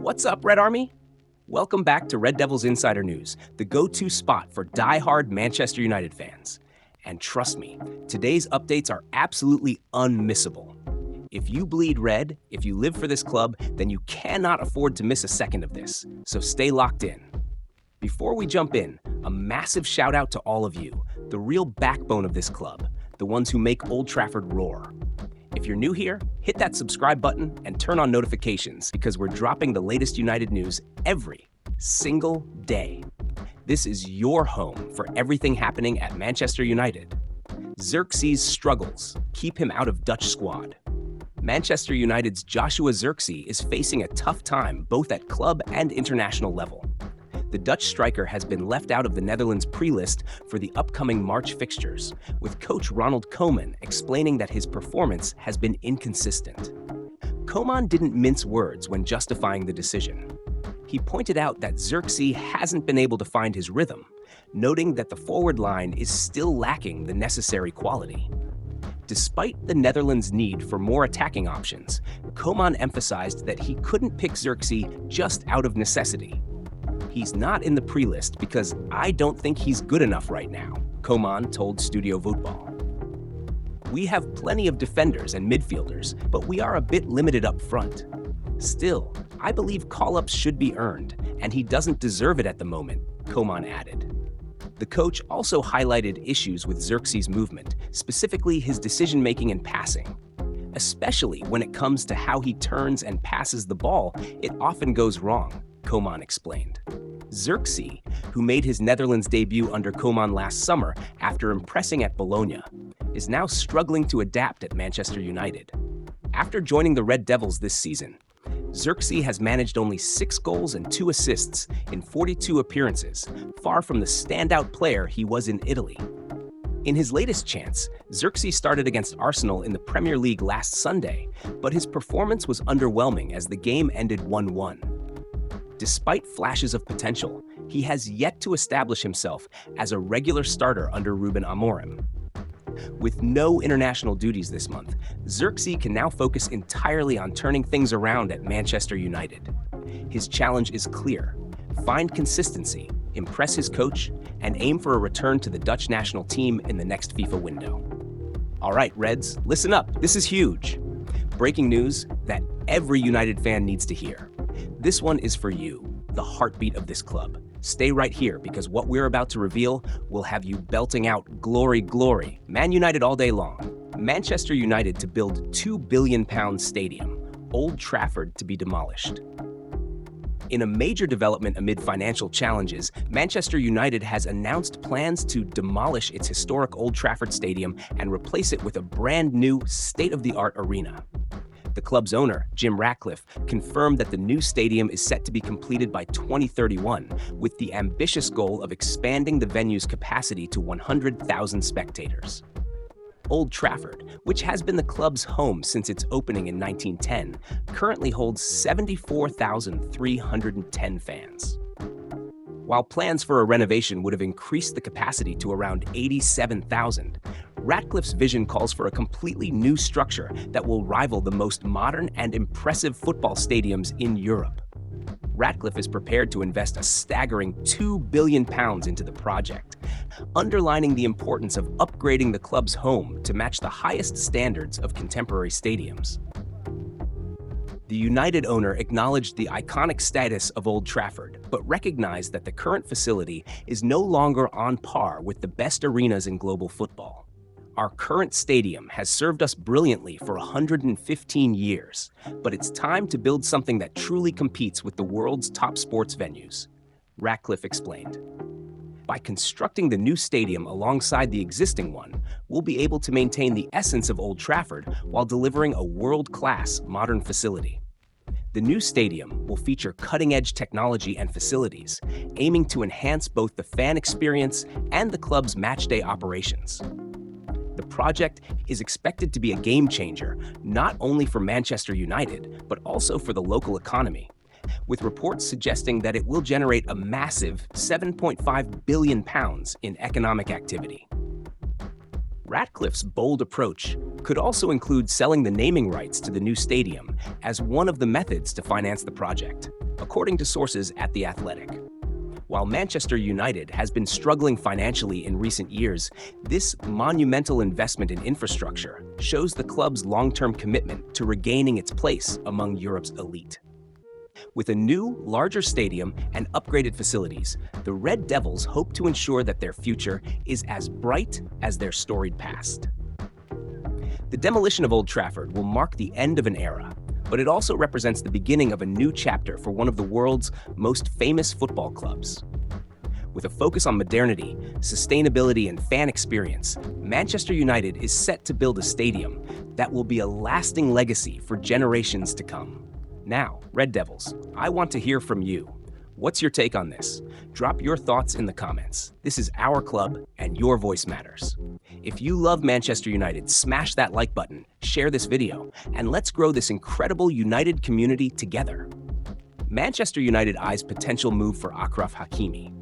What's up, Red Army? Welcome back to Red Devils Insider News, the go-to spot for die-hard Manchester United fans. And trust me, today's updates are absolutely unmissable. If you bleed red, if you live for this club, then you cannot afford to miss a second of this, so stay locked in. Before we jump in, a massive shout out to all of you, the real backbone of this club, the ones who make Old Trafford roar. If you're new here, hit that subscribe button and turn on notifications because we're dropping the latest United news every single day. This is your home for everything happening at Manchester United. Zirkzee's struggles keep him out of Dutch squad. Manchester United's Joshua Zirkzee is facing a tough time both at club and international level. The Dutch striker has been left out of the Netherlands pre-list for the upcoming March fixtures, with coach Ronald Koeman explaining that his performance has been inconsistent. Koeman didn't mince words when justifying the decision. He pointed out that Zirkzee hasn't been able to find his rhythm, noting that the forward line is still lacking the necessary quality. Despite the Netherlands' need for more attacking options, Koeman emphasized that he couldn't pick Zirkzee just out of necessity. "He's not in the pre-list because I don't think he's good enough right now," Koeman told Studio Voetbal. "We have plenty of defenders and midfielders, but we are a bit limited up front. Still, I believe call-ups should be earned, and he doesn't deserve it at the moment," Koeman added. The coach also highlighted issues with Zirkzee's movement, specifically his decision-making and passing. "Especially when it comes to how he turns and passes the ball, it often goes wrong," Koeman explained. Zirkzee, who made his Netherlands debut under Koeman last summer after impressing at Bologna, is now struggling to adapt at Manchester United. After joining the Red Devils this season, Zirkzee has managed only 6 goals and 2 assists in 42 appearances, far from the standout player he was in Italy. In his latest chance, Zirkzee started against Arsenal in the Premier League last Sunday, but his performance was underwhelming as the game ended 1-1. Despite flashes of potential, he has yet to establish himself as a regular starter under Ruben Amorim. With no international duties this month, Zirkzee can now focus entirely on turning things around at Manchester United. His challenge is clear: find consistency, impress his coach, and aim for a return to the Dutch national team in the next FIFA window. All right, Reds, listen up. This is huge. Breaking news that every United fan needs to hear. This one is for you, the heartbeat of this club. Stay right here because what we're about to reveal will have you belting out "Glory, glory, Man United" all day long. Manchester United to build £2 billion stadium, Old Trafford to be demolished. In a major development amid financial challenges, Manchester United has announced plans to demolish its historic Old Trafford Stadium and replace it with a brand new, state-of-the-art arena. The club's owner, Jim Ratcliffe, confirmed that the new stadium is set to be completed by 2031, with the ambitious goal of expanding the venue's capacity to 100,000 spectators. Old Trafford, which has been the club's home since its opening in 1910, currently holds 74,310 fans. While plans for a renovation would have increased the capacity to around 87,000, Ratcliffe's vision calls for a completely new structure that will rival the most modern and impressive football stadiums in Europe. Ratcliffe is prepared to invest a staggering £2 billion into the project, underlining the importance of upgrading the club's home to match the highest standards of contemporary stadiums. The United owner acknowledged the iconic status of Old Trafford, but recognized that the current facility is no longer on par with the best arenas in global football. "Our current stadium has served us brilliantly for 115 years, but it's time to build something that truly competes with the world's top sports venues," Ratcliffe explained. "By constructing the new stadium alongside the existing one, we'll be able to maintain the essence of Old Trafford while delivering a world-class modern facility. The new stadium will feature cutting-edge technology and facilities, aiming to enhance both the fan experience and the club's matchday operations. The project is expected to be a game-changer, not only for Manchester United, but also for the local economy, with reports suggesting that it will generate a massive £7.5 billion in economic activity." Ratcliffe's bold approach could also include selling the naming rights to the new stadium as one of the methods to finance the project. according to sources at The Athletic. While Manchester United has been struggling financially in recent years, this monumental investment in infrastructure shows the club's long-term commitment to regaining its place among Europe's elite. With a new, larger stadium and upgraded facilities, the Red Devils hope to ensure that their future is as bright as their storied past. The demolition of Old Trafford will mark the end of an era, but it also represents the beginning of a new chapter for one of the world's most famous football clubs. With a focus on modernity, sustainability, and fan experience, Manchester United is set to build a stadium that will be a lasting legacy for generations to come. Now, Red Devils, I want to hear from you. What's your take on this? Drop your thoughts in the comments. This is our club, and your voice matters. If you love Manchester United, smash that like button, share this video, and let's grow this incredible United community together. Manchester United eyes potential move for Achraf Hakimi.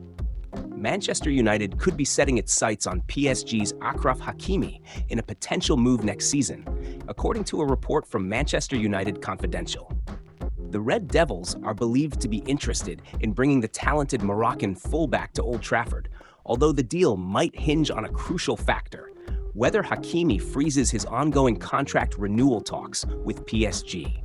Manchester United could be setting its sights on PSG's Achraf Hakimi in a potential move next season, according to a report from Manchester United Confidential. The Red Devils are believed to be interested in bringing the talented Moroccan fullback to Old Trafford, although the deal might hinge on a crucial factor: whether Hakimi freezes his ongoing contract renewal talks with PSG.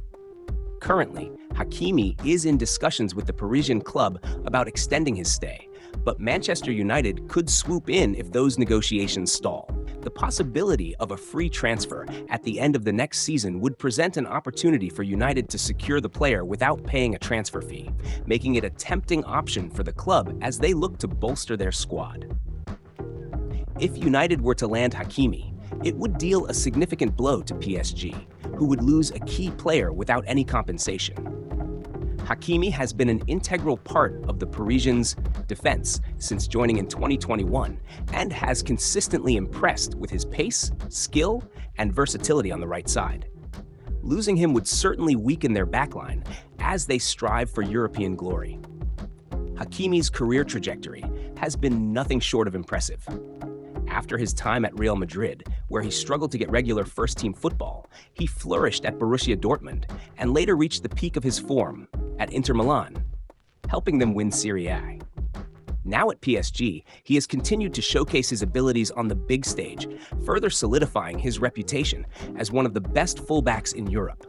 Currently, Hakimi is in discussions with the Parisian club about extending his stay, but Manchester United could swoop in if those negotiations stall. The possibility of a free transfer at the end of the next season would present an opportunity for United to secure the player without paying a transfer fee, making it a tempting option for the club as they look to bolster their squad. If United were to land Hakimi, it would deal a significant blow to PSG, who would lose a key player without any compensation. Hakimi has been an integral part of the Parisians' defense since joining in 2021 and has consistently impressed with his pace, skill, and versatility on the right side. Losing him would certainly weaken their backline as they strive for European glory. Hakimi's career trajectory has been nothing short of impressive. After his time at Real Madrid, where he struggled to get regular first-team football, he flourished at Borussia Dortmund and later reached the peak of his form at Inter Milan, helping them win Serie A. Now at PSG, he has continued to showcase his abilities on the big stage, further solidifying his reputation as one of the best fullbacks in Europe.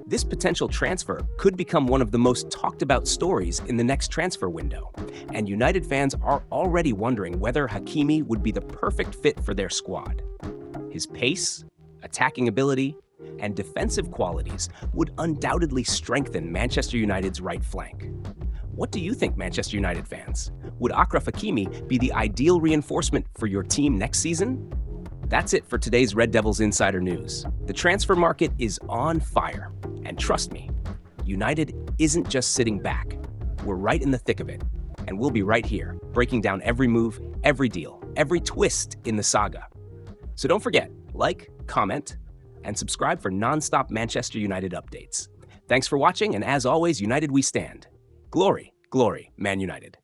This potential transfer could become one of the most talked about stories in the next transfer window, and United fans are already wondering whether Hakimi would be the perfect fit for their squad. His pace, attacking ability, and defensive qualities would undoubtedly strengthen Manchester United's right flank. What do you think, Manchester United fans? Would Achraf Hakimi be the ideal reinforcement for your team next season? That's it for today's Red Devils Insider News. The transfer market is on fire, and trust me, United isn't just sitting back. We're right in the thick of it, and we'll be right here, breaking down every move, every deal, every twist in the saga. So don't forget, like, comment, and subscribe for non-stop Manchester United updates. Thanks for watching, and as always, United we stand. Glory, glory, Man United.